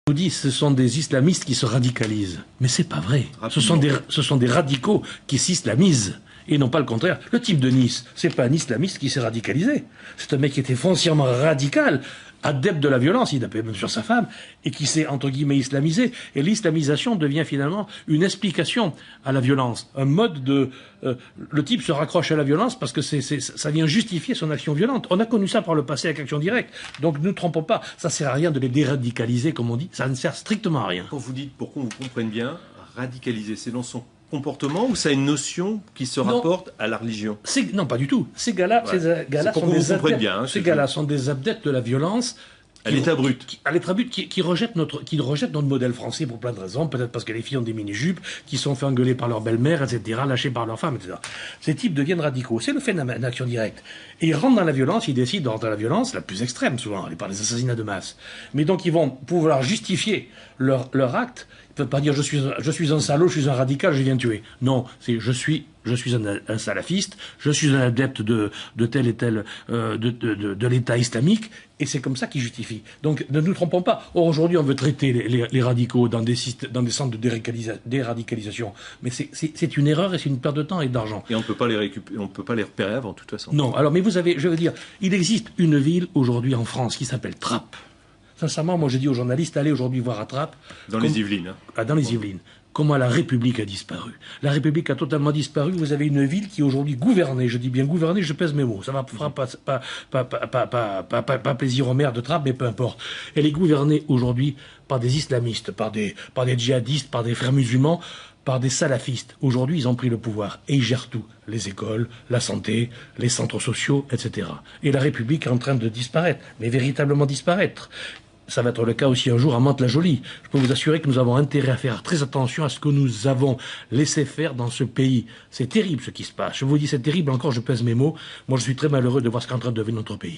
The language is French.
On dit que ce sont des islamistes qui se radicalisent. Mais c'est pas vrai. Ce sont des radicaux qui s'islamisent. Et non pas le contraire. Le type de Nice, c'est pas un islamiste qui s'est radicalisé. C'est un mec qui était foncièrement radical, adepte de la violence, il appelait même sur sa femme, et qui s'est, entre guillemets, islamisé. Et l'islamisation devient finalement une explication à la violence. Un mode de... le type se raccroche à la violence parce que ça vient justifier son action violente. On a connu ça par le passé avec Action Directe. Donc ne nous trompons pas, ça sert à rien de les déradicaliser, comme on dit. Ça ne sert strictement à rien. Quand vous dites, pour qu'on vous comprenne bien, radicaliser, c'est dans son comportement ou ça a une notion qui se rapporte à la religion? Non, pas du tout. Ces gars-là, ces gars-là sont des adeptes de la violence. À l'état brut. À l'état brut, qui rejettent notre modèle français pour plein de raisons. Peut-être parce que les filles ont des mini-jupes, qui sont fait engueuler par leur belle-mère, etc., lâchées par leur femme, etc. Ces types deviennent radicaux. C'est le phénomène d'Action Directe. Et ils rentrent dans la violence, ils décident de rentrer dans la violence la plus extrême, souvent, par les assassinats de masse. Mais donc, ils vont pouvoir justifier leur acte. Ils ne peuvent pas dire je suis un salaud, je suis un radical, je viens tuer. Non, c'est je suis un salafiste, je suis un adepte de tel et tel de l'État islamique, et c'est comme ça qu'ils justifient. Donc ne nous trompons pas. Or aujourd'hui on veut traiter les radicaux dans des centres de déradicalisation, mais c'est une erreur et c'est une perte de temps et d'argent. Et on ne peut pas les récupérer, on peut pas les repérer avant, de toute façon. Non. Alors mais je veux dire, il existe une ville aujourd'hui en France qui s'appelle Trappes. Sincèrement, moi, j'ai dit aux journalistes, allez aujourd'hui voir à Trappes. Dans les Yvelines. Dans les Yvelines. Comment la République a disparu. La République a totalement disparu. Vous avez une ville qui est aujourd'hui gouvernée. Je dis bien gouvernée, je pèse mes mots. Ça ne fera pas plaisir aux maires de Trappes, mais peu importe. Elle est gouvernée aujourd'hui par des islamistes, par des djihadistes, par des frères musulmans, par des salafistes. Aujourd'hui, ils ont pris le pouvoir et ils gèrent tout. Les écoles, la santé, les centres sociaux, etc. Et la République est en train de disparaître, mais véritablement disparaître. Ça va être le cas aussi un jour à Mantes-la-Jolie. Je peux vous assurer que nous avons intérêt à faire très attention à ce que nous avons laissé faire dans ce pays. C'est terrible ce qui se passe. Je vous dis, c'est terrible encore, je pèse mes mots. Moi, je suis très malheureux de voir ce qu'est en train de devenir notre pays.